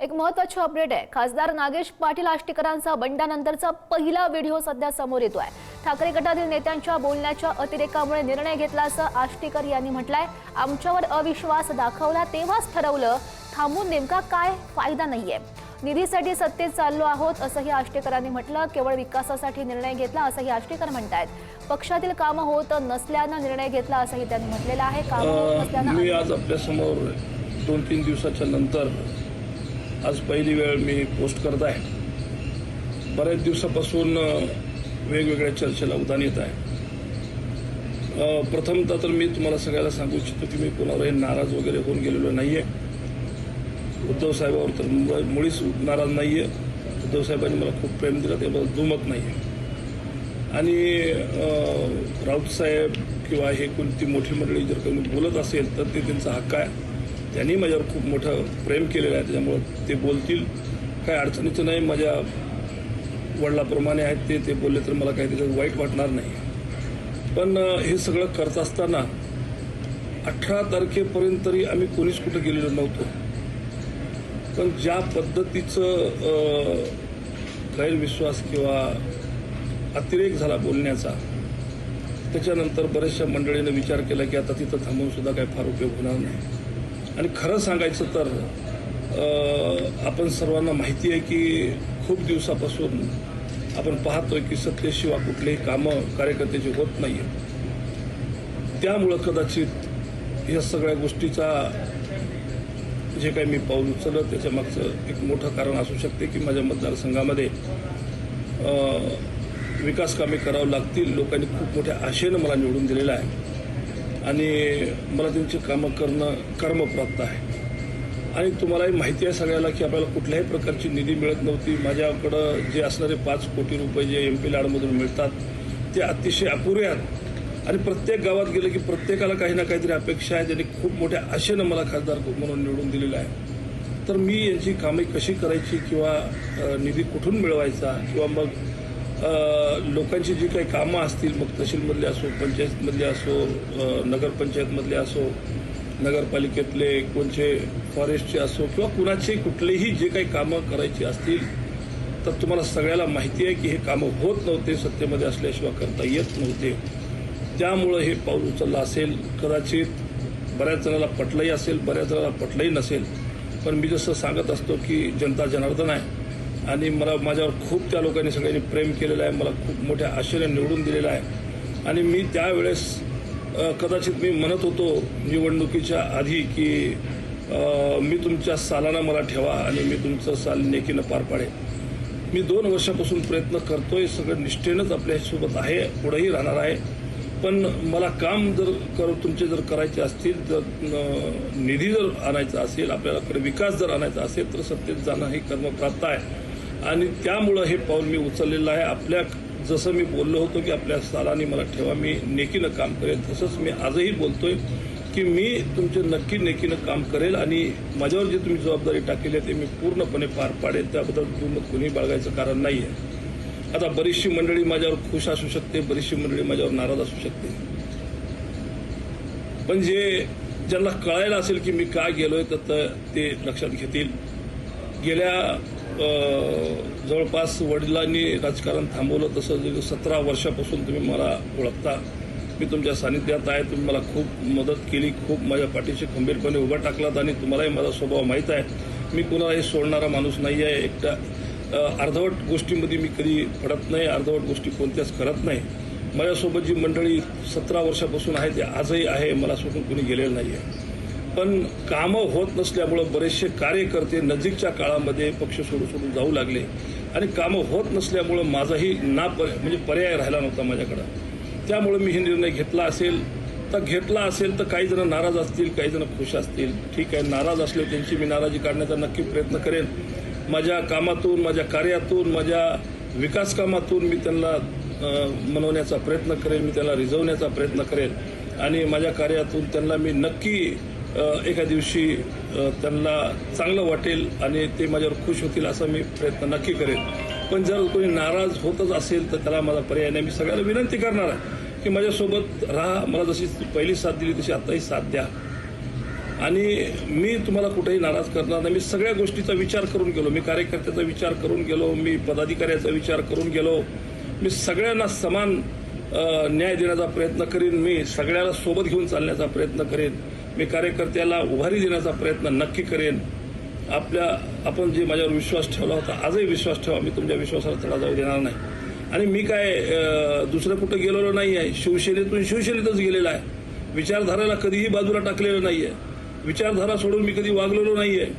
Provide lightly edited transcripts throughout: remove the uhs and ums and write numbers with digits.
एक महत्त्वाची अपडेट आहे। खासदार नागेश पाटील आष्टीकरांचा बंडानंतरचा पहिला व्हिडिओ सध्या समोर येतोय। ठाकरे गटातील नेत्यांच्या बोलण्याच्या अतिरेकामुळे निर्णय घेतल्याचं आष्टीकर यांनी म्हटलंय। आमच्यावर अविश्वास दाखवला तेव्हाच ठरवलं, थांबून नेमका काय फायदा नाहीये। निधीसाठी सत्तेत चाललो आहोत असंही आष्टीकरांनी म्हटलं। केवळ विकासासाठी निर्णय घेतला असंही आष्टीकर म्हणतायत। पक्षातील कामं होत नसल्यानं निर्णय घेतला असंही त्यांनी म्हटलेलं आहे। कामं होत नसल्यानं मी आज आपल्या समोर 2-3 दिवसाच्या नंतर आज पहिली वेळ मी पोस्ट करत आहे। बऱ्याच दिवसापासून वेगवेगळ्या चर्चेला उधाण येत आहे। प्रथमतः तर मी तुम्हाला सगळ्याला सांगू इच्छितो की मी कोणावरही नाराज वगैरे होऊन गेलेलो नाहीये। उद्धव साहेबांवर तर मुळीच नाराज नाहीये। उद्धव साहेबांनी मला खूप प्रेम दिलं, त्याबद्दल दुमत नाहीये। आणि राऊत साहेब किंवा हे कोणती मोठी मंडळी जर कोणी बोलत असेल तर ते त्यांचा हक्क आहे। त्यांनी माझ्यावर खूप मोठं प्रेम केलेलं आहे, त्याच्यामुळे ते बोलतील, काय अडचणीचं नाही। माझ्या वडिलाप्रमाणे आहेत ते बोलले तर मला काही त्याच्यात वाईट वाटणार नाही। पण हे सगळं करत असताना 18 तारखेपर्यंत तरी आम्ही कोणीच कुठं गेलेलो नव्हतो। पण ज्या पद्धतीचं गैरविश्वास किंवा अतिरेक झाला बोलण्याचा, त्याच्यानंतर बऱ्याचशा मंडळीने विचार केला की आता तिथं थांबून सुद्धा काही फार उपयोग होणार नाही। आणि खरं सांगायचं तर आपण सर्वांना माहिती आहे की खूप दिवसापासून आपण पाहतोय की सत्तेशिवाय कुठलेही कामं कार्यकर्त्याची होत नाही। त्यामुळं कदाचित या सगळ्या गोष्टीचा जे काही मी पाऊल उचललं त्याच्या मागचं एक मोठं कारण असू शकते की माझ्या मतदारसंघामध्ये विकास कामे करावं लागतील। लोकांनी खूप मोठ्या आशेनं मला निवडून दिलेलं आहे आणि मला त्यांची कामं करणं कर्मप्राप्त आहे। आणि तुम्हालाही माहिती आहे सगळ्याला की आपल्याला कुठल्याही प्रकारची निधी मिळत नव्हती। माझ्याकडं जे असणारे 5 कोटी रुपये जे MP लाडमधून मिळतात ते अतिशय अपुरे आहेत। आणि प्रत्येक गावात गेलं की प्रत्येकाला काही ना काहीतरी अपेक्षा आहे। त्यांनी खूप मोठ्या आशेनं मला खासदार म्हणून निवडून दिलेलं आहे। तर मी यांची कामे कशी करायची किंवा निधी कुठून मिळवायचा किंवा मग लोकांची जी काही कामं असतील, मग तहसीलमधले असो, पंचायतमधले असो, नगरपंचायतमधले असो, नगरपालिकेतले कोणचे फॉरेस्टचे असो किंवा कुणाचे कुठलेही जे काही कामं करायची असतील तर तुम्हाला सगळ्याला माहिती आहे की हे कामं होत नव्हते, सत्तेमध्ये असल्याशिवाय करता येत नव्हते। त्यामुळं हे पाऊल उचललं असेल। कदाचित बऱ्याच जणांना पटलंही असेल, बऱ्याच जणांना पटलंही नसेल। पण मी जसं सांगत असतो की जनता जनार्दन आहे आणि मला माझ्यावर खूप त्या लोकांनी सगळ्यांनी प्रेम केलेलं आहे। मला खूप मोठ्या आशेने निवडून दिलेलं आहे। आणि मी त्यावेळेस कदाचित मी म्हणत होतो निवडणुकीच्या आधी की मी तुमच्या सालाना मला ठेवा आणि मी तुमचं साल नेकीनं पार पाडेल। मी 2 वर्षापासून प्रयत्न करतोय, सगळं निष्ठेनंच आपल्यासोबत आहे, पुढेही राहणार आहे। पण मला काम जर तुमचे जर करायचे असतील, जर निधी जर आणायचा असेल, आपल्याकडे विकास जर आणायचा असेल तर सत्तेत जाणं हे कर्मप्राप्त आहे। आणि त्यामुळं हे पाऊल मी उचललेलं आहे। जसं मी बोललो होतो की आपल्या सालानी मला ठेवा, मी नेकीनं काम करेल, तसंच मी आजही बोलतोय की मी तुमचे नक्की नेकीनं काम करेल आणि माझ्यावर जी तुम्ही जबाबदारी टाकली आहे ते मी पूर्णपणे पार पाडेल। त्याबद्दल दुमत कोणी बाळगायचं कारण नाही आहे। आता बरीचशी मंडळी माझ्यावर खुश असू शकते, बरीचशी मंडळी माझ्यावर नाराज असू शकते। पण ज्यांना कळायला असेल की मी काय गेलोय तर ते लक्षात घेतील। गेल्या जवळपास वडिलांनी राजकारण थांबवलं तसं 17 वर्षापासून तुम्ही मला ओळखता। मी तुमच्या सानिध्यात आहे, तुम्ही मला खूप मदत केली, खूप माझ्या पाठीशी खंबीरपणे उभा टाकलात आणि तुम्हालाही माझा स्वभाव माहीत आहे। मी कुणालाही सोडणारा माणूस नाही आहे। एकटा अर्धवट गोष्टीमध्ये मी कधी पडत नाही, अर्धवट गोष्टी कोणत्याच करत नाही। माझ्यासोबत जी मंडळी 17 वर्षापासून आहे ते आजही आहे, मला सोडून कोणी गेलेलं नाही आहे। पण कामं होत नसल्यामुळं बरेचसे कार्यकर्ते नजीकच्या काळामध्ये पक्ष सोडून जाऊ लागले आणि कामं होत नसल्यामुळं माझाही म्हणजे पर्याय राहिला नव्हता माझ्याकडं। त्यामुळं मी हे निर्णय घेतला असेल तर काही जण नाराज असतील, काही जण खुश असतील। ठीक आहे, नाराज असले त्यांची मी नाराजी काढण्याचा नक्की प्रयत्न करेन। माझ्या कामातून, माझ्या कार्यातून, माझ्या विकास कामातून मी त्यांना मनवण्याचा प्रयत्न करेन, मी त्यांना रिझवण्याचा प्रयत्न करेन आणि माझ्या कार्यातून त्यांना मी नक्की एका दिवशी त्यांना चांगलं वाटेल आणि ते माझ्यावर खुश होतील असा मी प्रयत्न नक्की करेन। पण जर कोणी नाराज होतच असेल तर त्याला माझा पर्याय नाही। मी सगळ्यांना विनंती करणार आहे की माझ्यासोबत राहा, मला जशी पहिली साथ दिली तशी आताही साथ द्या। आणि मी तुम्हाला कुठेही नाराज करणार नाही. मी सगळ्या गोष्टीचा विचार करून गेलो. मी कार्यकर्त्याचा विचार करून गेलो. मी पदाधिकाऱ्याचा विचार करून गेलो. मी सगळ्यांना समान न्याय देण्याचा प्रयत्न करीन. मी सगळ्याला सोबत घेऊन चालण्याचा प्रयत्न करेन. मी कार्यकर्त्याला उभारी देण्याचा प्रयत्न नक्की करेन. आपण जे माझ्यावर विश्वास ठेवला होता, आजही विश्वास ठेवा. मी तुमच्या विश्वासाला तडा जाऊ देणार नाही. आणि मी काय दुसरं कुठं गेलेलो नाही आहे. शिवसेनेतून शिवसेनेतच गेलेला आहे. विचारधाराला कधीही बाजूला टाकलेलं नाही आहे. विचारधारा सोडून मी कधी वागलेलो नाही आहे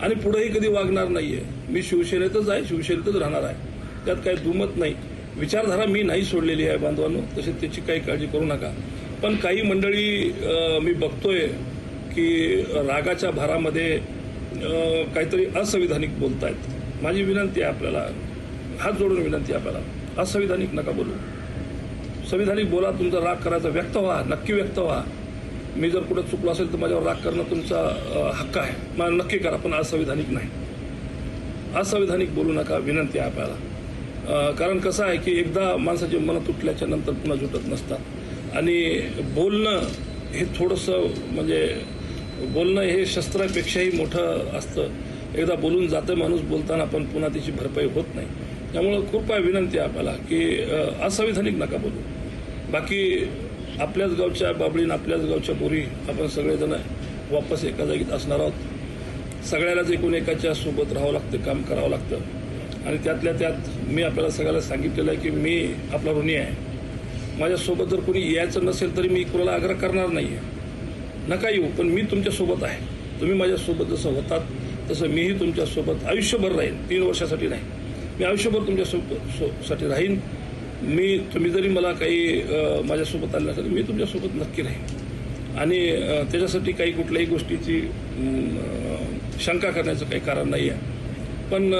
आणि पुढेही कधी वागणार नाही आहे. मी शिवसेनेतच आहे, शिवसेनेतच राहणार आहे. त्यात काही दुमत नाही. विचारधारा मी नाही सोडलेली आहे बांधवांनो, तसे त्याची काही काळजी करू नका. पण काही मंडळी मी बघतोय की रागाच्या भारामध्ये काहीतरी असंविधानिक बोलतायत. माझी विनंती आहे आपल्याला, हात जोडून विनंती आहे आपल्याला, असंविधानिक नका बोलू. संविधानिक बोला. तुमचा राग करायचा व्यक्त व्हा, नक्की व्यक्त व्हा. मी जर कुठं चुकलो असेल तर माझ्यावर राग करणं तुमचा हक्क आहे. मला नक्की करा, पण असंविधानिक नाही. असंविधानिक बोलू नका, विनंती आहे आपल्याला. कारण कसं आहे की एकदा माणसाचे मन तुटल्याच्या नंतर पुन्हा जुटत नसतात. आणि बोलणं हे थोडंसं म्हणजे बोलणं हे शस्त्रापेक्षाही मोठं असतं. एकदा बोलून जातं माणूस बोलताना, पण पुन्हा त्याची भरपाई होत नाही. त्यामुळं कृपया विनंती आहे आपल्याला की असंविधानिक नका बोलू. बाकी आपल्याच गावच्या बाबळीन, आपल्याच गावच्या बोरी आपण सगळेजण वापस एका जागीत असणार आहोत. सगळ्यालाच एकूण एकाच्या सोबत राहावं लागतं, काम करावं लागतं. आणि त्यातल्या त्यात मी आपल्याला सगळ्याला सांगितलेलं आहे की मी आपला ऋणी आहे. माझ्यासोबत जर कोणी यायचं नसेल तरी मी कोणाला आग्रह करणार नाही आहे. नका येऊ, पण मी तुमच्यासोबत आहे. तुम्ही माझ्यासोबत जसं होतात तसं मीही तुमच्यासोबत आयुष्यभर राहीन. 3 वर्षासाठी नाही, मी आयुष्यभर तुमच्यासाठी राहीन. तुम्ही जरी मला काही माझ्यासोबत आलं तरी मी तुमच्यासोबत नक्की राहीन. आणि त्याच्यासाठी काही कुठल्याही गोष्टीची शंका करण्याचं काही कारण नाही आहे. पण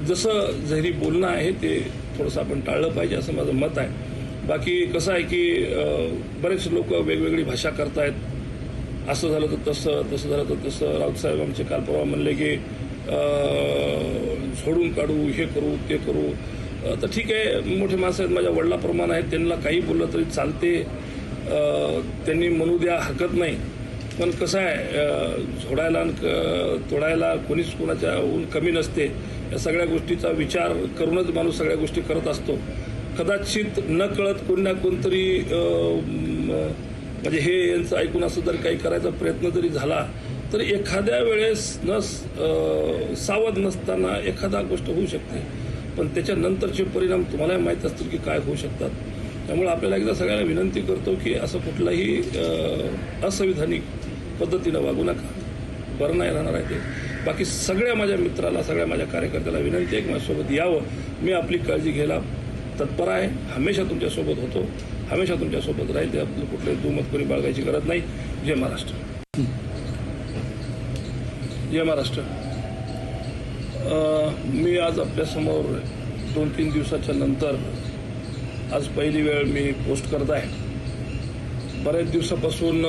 जसं जरी बोलणं आहे ते थोडंसं आपण टाळलं पाहिजे असं माझं मत आहे. बाकी कसं आहे की बरेच लोक वेगवेगळी भाषा करतायत. असं झालं तर तसं, तसं झालं तर तसं. राऊतसाहेब आमचे काल परवा म्हणले की झोडून काढू, हे करू, ते करू. तर ठीक आहे, मोठे माणसं आहेत, माझ्या वडिलाप्रमाणे आहेत, त्यांना काही बोललं तरी चालते. त्यांनी म्हणू द्या, हरकत नाही. पण कसं आहे, झोडायला तोडायला कोणीच कोणाच्या ऊन कमी नसते. या सगळ्या गोष्टीचा विचार करूनच माणूस सगळ्या गोष्टी करत असतो. कदाचित न कळत कोणी ना कोणतरी म्हणजे हे यांचं ऐकून असं जर काही करायचा प्रयत्न जरी झाला तर एखाद्या वेळेस सावध नसताना एखादा गोष्ट होऊ शकते. पण त्याच्यानंतरचे परिणाम तुम्हालाही माहीत असतील की काय होऊ शकतात. त्यामुळे आपल्याला एकदा सगळ्यांना विनंती करतो की असं कुठलाही असंविधानिक पद्धतीनं वागू नका. बरं नाही राहणार आहे ते. बाकी सगळ्या माझ्या मित्राला, सगळ्या माझ्या कार्यकर्त्याला विनंती आहे की माझ्यासोबत यावं. मी आपली काळजी घ्यायला तत्पर आहे. हमेशा तुमच्यासोबत होतो, हमेशा तुमच्यासोबत राहील. ते आपलं कुठलंही दुमत कोणी बाळगायची गरज नाही. जय महाराष्ट्र. जय महाराष्ट्र. मी आज आपल्यासमोर 2-3 दिवसाच्या नंतर आज पहिली वेळ मी पोस्ट करत आहे. बऱ्याच दिवसापासून